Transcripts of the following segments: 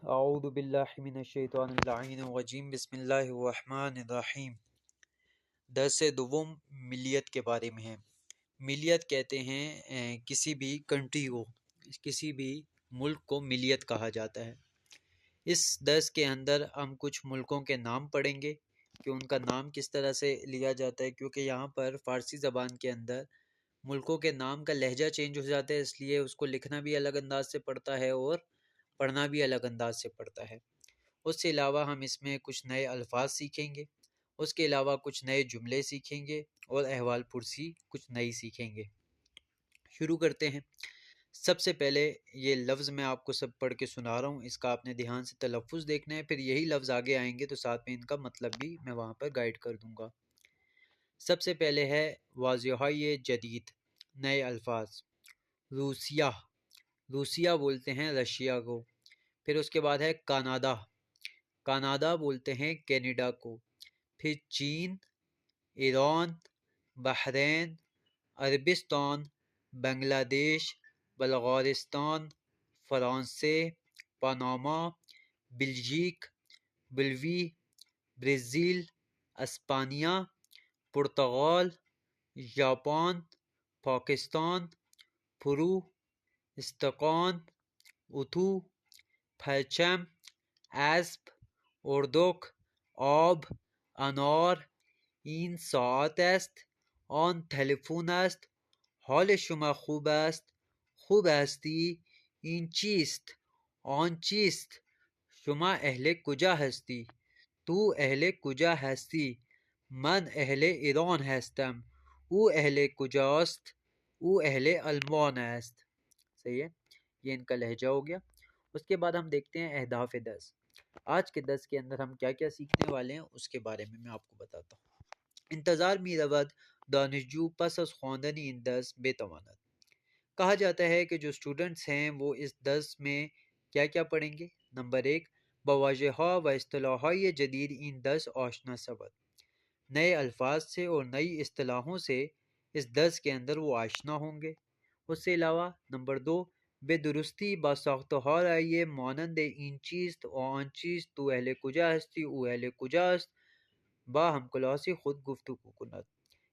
اعوذ باللہ من الشیطان اللعین الرجیم بسم اللہ الرحمن الرحیم۔ درس دوم ملیت کے بارے میں ہے۔ ملیت کہتے ہیں کسی بھی کنٹری کو، کسی بھی ملک کو ملیت کہا جاتا ہے۔ اس درس کے اندر ہم کچھ ملکوں کے نام پڑھیں گے کہ ان کا نام کس طرح سے لیا جاتا ہے، کیونکہ یہاں پر فارسی زبان کے اندر ملکوں کے نام کا لہجہ چینج ہو جاتا ہے، اس لیے اس کو لکھنا بھی الگ انداز سے پڑتا ہے اور پڑھنا بھی الگ انداز سے پڑتا ہے۔ اس سے علاوہ ہم اس میں کچھ نئے الفاظ سیکھیں گے، اس کے علاوہ کچھ نئے جملے سیکھیں گے اور احوال پرسی کچھ نئی سیکھیں گے۔ شروع کرتے ہیں۔ سب سے پہلے یہ لفظ میں آپ کو سب پڑھ کے سنا رہا ہوں، اس کا آپ نے دھیان سے تلفظ دیکھنا ہے، پھر یہی لفظ آگے آئیں گے تو ساتھ میں ان کا مطلب بھی میں وہاں پر گائیڈ کر دوں گا۔ سب سے پہلے ہے واضحی جدید، نئے الفاظ۔ روسیہ، روسیہ بولتے ہیں رشیا کو۔ پھر اس کے بعد ہے کاناڈا، کاناڈا بولتے ہیں کینیڈا کو۔ پھر چین، ایران، بحرین، عربستان، بنگلہ دیش، بلغارستان، فرانسے، پاناما، بلجیک، بلوی، برازیل، اسپانیہ، پرتگال، جاپان، پاکستان، پرو، استقان، اتھو، پرچم، اسب، اردک، آب، انار. این ساعت است. آن تلفن است. حال شما خوب است. خوب هستی؟ این چیست؟ آن چیست؟ شما اهل کجا هستی؟ تو اهل کجا هستی؟ من اهل ایران هستم. او اهل کجاست؟ او اهل آلمان است. صحیح ہے، یہ ان کا لہجہ ہو گیا۔ اس کے بعد ہم دیکھتے ہیں اہداف درس۔ آج کے درس کے اندر ہم کیا کیا سیکھنے والے ہیں اس کے بارے میں آپ کو بتاتا ہوں۔ انتظار می رود دانشجو پس از خواندن این درس بتواند۔ کہا جاتا ہے کہ جو اسٹوڈنٹس ہیں وہ اس درس میں کیا کیا پڑھیں گے۔ نمبر 1، بواضحہ و اصطلاحی جدید این درس آشنا شود، نئے الفاظ سے اور نئی اصطلاحوں سے اس درس کے اندر وہ آشنا ہوں گے۔ اس سے علاوہ نمبر 2، بے درستی با ساختار آئیے مانند این چیست و آن چیست، تو اہل کجا ہستی، او اہل کجا است، با ہم کلاسی خود گفتگو کند۔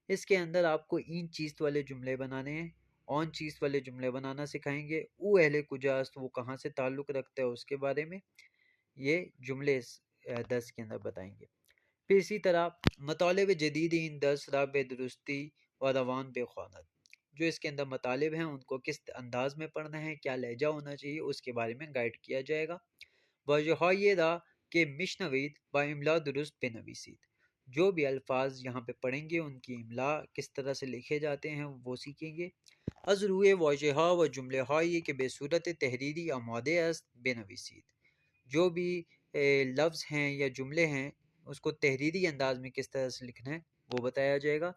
اس کے اندر آپ کو این چیست والے جملے بنانے ہیں، آن چیست والے جملے بنانا سکھائیں گے، او اہل کجا است وہ کہاں سے تعلق رکھتا ہے اس کے بارے میں یہ جملے اس درس کے اندر بتائیں گے۔ پھر اسی طرح مطالب جدید این درس را بے درستی و روان بے خواند، جو اس کے اندر مطالب ہیں ان کو کس انداز میں پڑھنا ہے، کیا لہجہ ہونا چاہیے، اس کے بارے میں گائیڈ کیا جائے گا۔ واضحی را کہ مشنوید با املا درست بنویسید، جو بھی الفاظ یہاں پہ پڑھیں گے ان کی املا کس طرح سے لکھے جاتے ہیں وہ سیکھیں گے۔ از روئے واضحہ و جملے ہائی کہ بے صورت تحریری آمادے است بنویسید، جو بھی لفظ ہیں یا جملے ہیں اس کو تحریری انداز میں کس طرح سے لکھنا ہے وہ بتایا جائے گا۔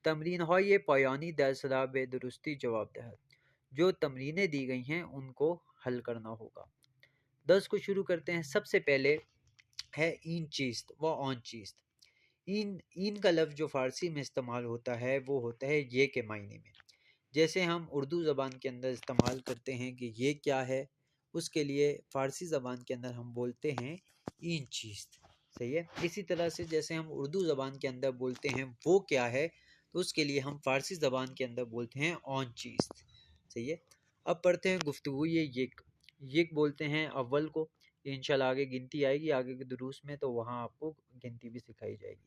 تمرین های پایانی درس را بے درستی جواب دہد، جو تمرینیں دی گئی ہیں ان کو حل کرنا ہوگا۔ درس کو شروع کرتے ہیں۔ سب سے پہلے ہے این چیست و آن چیست۔ این کا لفظ جو فارسی میں استعمال ہوتا ہے وہ ہوتا ہے یہ کے معنی میں، جیسے ہم اردو زبان کے اندر استعمال کرتے ہیں کہ یہ کیا ہے، اس کے لیے فارسی زبان کے اندر ہم بولتے ہیں این چیست۔ صحیح ہے، اسی طرح سے جیسے ہم اردو زبان کے اندر بولتے ہیں وہ کیا ہے تو اس کے لیے ہم فارسی زبان کے اندر بولتے ہیں آن چیز۔ صحیح ہے، اب پڑھتے ہیں گفتگو یک بولتے ہیں اول کو، انشاءاللہ آگے گنتی آئے گی آگے کے دروس میں تو وہاں آپ کو گنتی بھی سکھائی جائے گی۔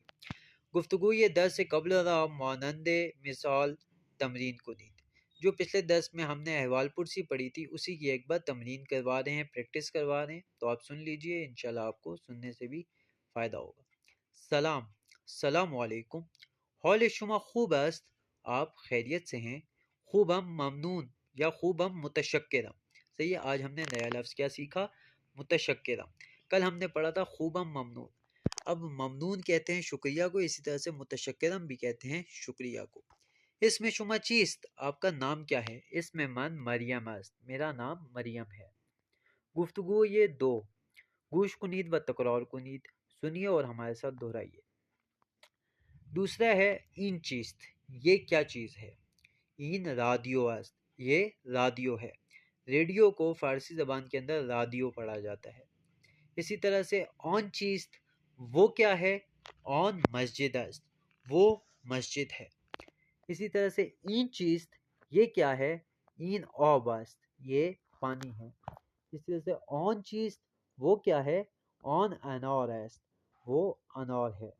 گفتگو یہ درس سے قبل را مانند مثال تمرین کو دید، جو پچھلے درس میں ہم نے احوال پرسی پڑھی تھی اسی کی ایک بار تمرین کروا رہے ہیں، پریکٹس کروا رہے ہیں، تو آپ سن لیجئے، انشاءاللہ آپ کو سننے سے بھی فائدہ ہوگا۔ سلام، السلام علیکم، حال شما خوب است؟ آپ خیریت سے ہیں؟ خوبم ممنون یا خوبم متشکرم۔ صحیح ہے، آج ہم نے نیا لفظ کیا سیکھا، متشکرم۔ کل ہم نے پڑھا تھا خوبم ممنون۔ اب ممنون کہتے ہیں شکریہ کو، اسی طرح سے متشکرم بھی کہتے ہیں شکریہ کو۔ اس میں شما چیست، آپ کا نام کیا ہے؟ اس میں من مریم است، میرا نام مریم ہے۔ گفتگو یہ دو، گوش کنید و تکرار کنید، سنیے اور ہمارے ساتھ دہرائیے۔ دوسرا ہے این چیست، یہ کیا چیز ہے؟ این رادیو است، یہ رادیو ہے۔ ریڈیو کو فارسی زبان کے اندر رادیو پڑھا جاتا ہے۔ اسی طرح سے آن چیست وہ کیا ہے؟ آن مسجد است وہ مسجد ہے. اسی طرح سے این چیست یہ کیا ہے؟ این آب است یہ پانی ہے. اسی طرح سے آن چیست وہ کیا ہے؟ آن انار است وہ انار ہے.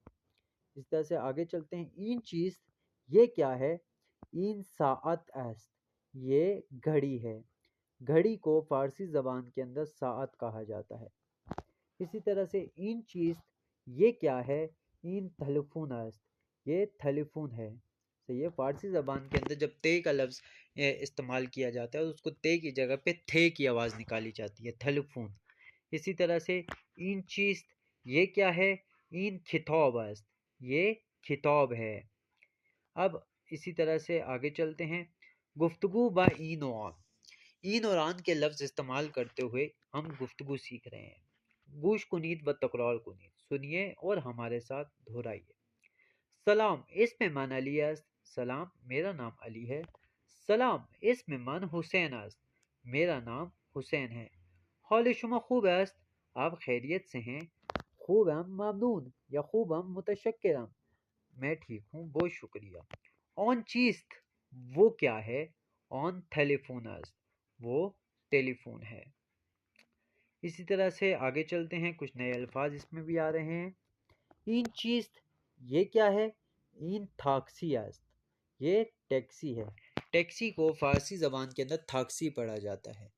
اس طرح سے آگے چلتے ہیں. این چیز یہ کیا ہے؟ این ساعت است یہ گھڑی ہے. گھڑی کو فارسی زبان کے اندر ساعت کہا جاتا ہے. اسی طرح سے این چیز یہ کیا ہے؟ این تھلفون است یہ تھلفون ہے. تو یہ فارسی زبان کے اندر جب تے کا لفظ استعمال کیا جاتا ہے اس کو تے کی جگہ پہ تھے کی آواز نکالی جاتی ہے، تھلفون. اسی طرح سے این چیز یہ کیا ہے؟ این کتاب است یہ کتاب ہے. اب اسی طرح سے آگے چلتے ہیں. گفتگو با این و آن. این اور آن کے لفظ استعمال کرتے ہوئے ہم گفتگو سیکھ رہے ہیں. گوش کنید و تکرار کنید سنیے اور ہمارے ساتھ دہرائیے. سلام اسم من علی است سلام میرا نام علی ہے. سلام اسم من حسین است میرا نام حسین ہے. حال شما خوب است آپ خیریت سے ہیں؟ خوبم ممنون یا خوبم متشکرم میں ٹھیک ہوں بہت شکریہ. آن چیست وہ کیا ہے؟ آن ٹیلیفون است وہ ٹیلی فون ہے. اسی طرح سے آگے چلتے ہیں. کچھ نئے الفاظ اس میں بھی آ رہے ہیں. این چیست یہ کیا ہے؟ این تھاکسی است یہ ٹیکسی ہے. ٹیکسی کو فارسی زبان کے اندر تھاکسی پڑھا جاتا ہے.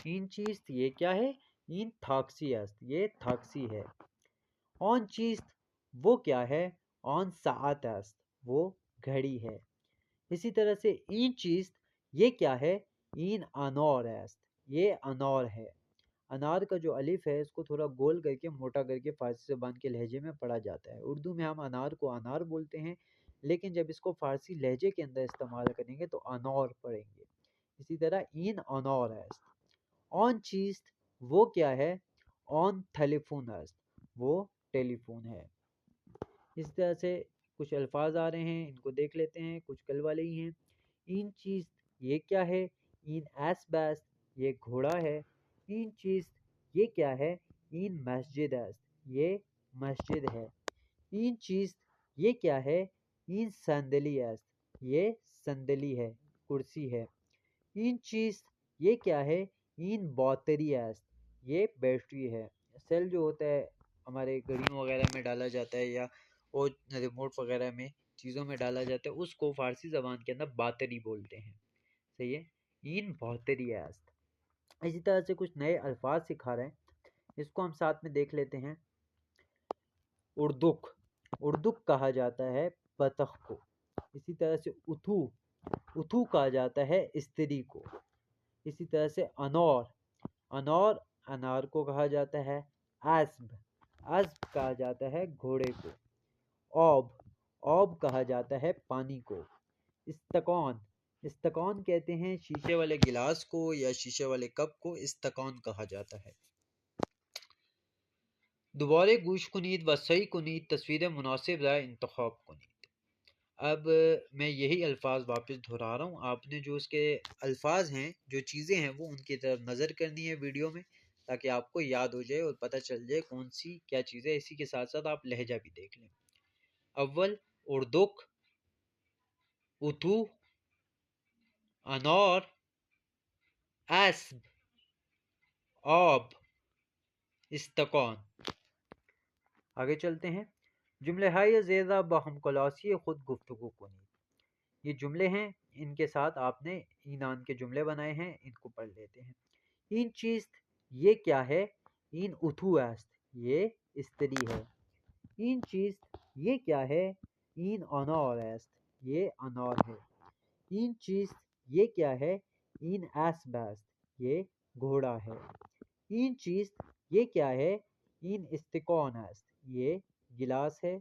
این چیست یہ کیا ہے؟ این تھاکسی است یہ تھاکسی ہے. آن چیست وہ کیا ہے؟ آن ساعت است وہ گھڑی ہے. اسی طرح سے این چیست یہ کیا ہے؟ این انار است یہ انار ہے. انار کا جو الف ہے اس کو تھوڑا گول کر کے موٹا کر کے فارسی زبان کے لہجے میں پڑھا جاتا ہے. اردو میں ہم انار کو انار بولتے ہیں لیکن جب اس کو فارسی لہجے کے اندر استعمال کریں گے تو انار پڑھیں گے. اسی طرح این انار است. آن چیست وہ کیا ہے؟ آن ٹیلیفون است وہ ٹیلی فون ہے. اس طرح سے کچھ الفاظ آ رہے ہیں ان کو دیکھ لیتے ہیں. کچھ کل والے ہی ہیں. این چیز یہ کیا ہے؟ این اسب است یہ گھوڑا ہے. این چیز یہ کیا ہے؟ این مسجد است یہ مسجد ہے. این چیز یہ کیا ہے؟ این صندلی است یہ صندلی ہے کرسی ہے. این چیز یہ کیا ہے؟ این باتری است یہ بیٹری ہے. سیل جو ہوتا ہے ہمارے گھڑیوں وغیرہ میں ڈالا جاتا ہے یا وہ ریموٹ وغیرہ میں چیزوں میں ڈالا جاتا ہے اس کو فارسی زبان کے اندر باتری بولتے ہیں. صحیح ہے. این باتری است. اسی طرح سے کچھ نئے الفاظ سکھا رہے ہیں اس کو ہم ساتھ میں دیکھ لیتے ہیں. اردک اردک کہا جاتا ہے بطخ کو. اسی طرح سے اتھو اتھو کہا جاتا ہے استری کو. اسی طرح سے انور انور انار کو کہا جاتا ہے. اسب اسب کہا جاتا ہے گھوڑے کو. آب آب کہا جاتا ہے پانی کو. استکان استکان کہتے ہیں شیشے والے گلاس کو یا شیشے والے کپ کو استکان کہا جاتا ہے. دوبارے گوش کنید و صحیح کنید تصویر مناسب رائے انتخاب کنید. اب میں یہی الفاظ واپس دہرا رہا ہوں. آپ نے جو اس کے الفاظ ہیں جو چیزیں ہیں وہ ان کی طرف نظر کرنی ہے ویڈیو میں تاکہ آپ کو یاد ہو جائے اور پتہ چل جائے کون سی کیا چیز ہے. اسی کے ساتھ ساتھ آپ لہجہ بھی دیکھ لیں. اول اردک اتو انار اسب آب استقان. آگے چلتے ہیں. جملے ہائے زیدہ باہم کلاسی خود گفتگو کنید. یہ جملے ہیں ان کے ساتھ آپ نے اینان کے جملے بنائے ہیں ان کو پڑھ لیتے ہیں. این چیز یہ کیا ہے؟ این اتھو است یہ استری ہے. این چیز یہ کیا ہے؟ این انار است یہ انار ہے. این چیز یہ کیا ہے؟ این اسب است یہ گھوڑا ہے. این چیز یہ کیا ہے؟ این استکان است یہ گلاس ہے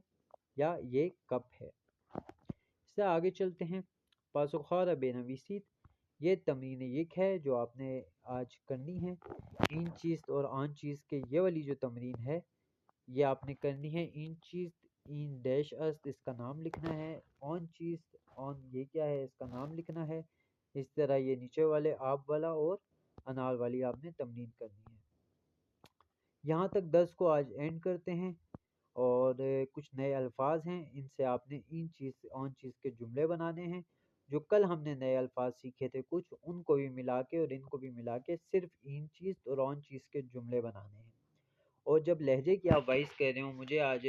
یا یہ کپ ہے. اس سے آگے چلتے ہیں. پاسخوار بینویسید یہ تمرین یک ہے جو آپ نے آج کرنی ہے. این چیز اور آن چیز کے یہ والی جو تمرین ہے یہ آپ نے کرنی ہے. این چیز این ڈیش است اس کا نام لکھنا ہے. آن چیز آن یہ کیا ہے اس کا نام لکھنا ہے. اس طرح یہ نیچے والے آپ والا اور انار والی آپ نے تمرین کرنی ہے. یہاں تک 10 کو آج اینڈ کرتے ہیں، اور کچھ نئے الفاظ ہیں، ان سے آپ نے آن چیز کے جملے بنانے ہیں۔ جو کل ہم نے نئے الفاظ سیکھے تھے کچھ، ان کو بھی ملا کے اور ان کو بھی ملا کے صرف این چیز اور آن چیز کے جملے بنانے ہیں۔ اور جب لہجے کی آپ وائس کہہ رہے ہوں، مجھے آج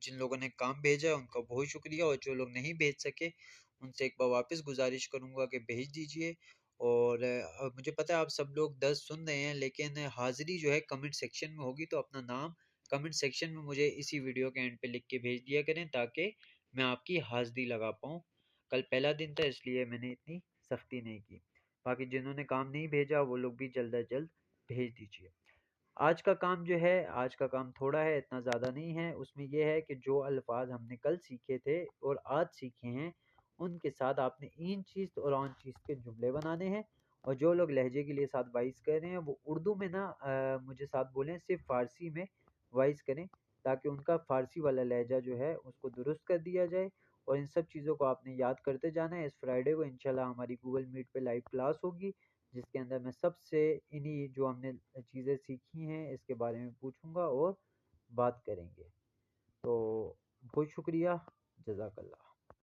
جن لوگوں نے کام بھیجا ہے ان کا بہت شکریہ، اور جو لوگ نہیں بھیج سکے ان سے ایک بار واپس گزارش کروں گا کہ بھیج دیجئے۔ اور مجھے پتہ ہے آپ سب لوگ 10 سن رہے ہیں، لیکن حاضری جو ہے کمنٹ سیکشن میں ہوگی، تو اپنا نام کمنٹ سیکشن میں مجھے اسی ویڈیو کے اینڈ پہ لکھ کے بھیج دیا کریں، تاکہ میں آپ کی حاضری لگا پاؤں۔ کل پہلا دن تھا، اس لیے میں نے اتنی سختی نہیں کی۔ باقی جنہوں نے کام نہیں بھیجا وہ لوگ بھی جلد از جلد بھیج دیجیے۔ آج کا کام جو ہے، آج کا کام تھوڑا ہے، اتنا زیادہ نہیں ہے۔ اس میں یہ ہے کہ جو الفاظ ہم نے کل سیکھے تھے اور آج سیکھے ہیں، ان کے ساتھ آپ نے این چیز اور آن چیز کے جملے بنانے ہیں۔ اور جو لوگ لہجے کے لیے ساتھ وائس کر رہے ہیں وہ اردو میں نہ مجھے ساتھ بولیں، صرف فارسی میں وائس کریں، تاکہ ان کا فارسی والا لہجہ جو ہے اس کو درست کر دیا جائے۔ اور ان سب چیزوں کو آپ نے یاد کرتے جانا ہے۔ اس فرائیڈے کو انشاءاللہ ہماری گوگل میٹ پہ لائیو کلاس ہوگی، جس کے اندر میں سب سے انہی جو ہم نے چیزیں سیکھی ہیں اس کے بارے میں پوچھوں گا اور بات کریں گے۔ تو بہت شکریہ، جزاک اللہ۔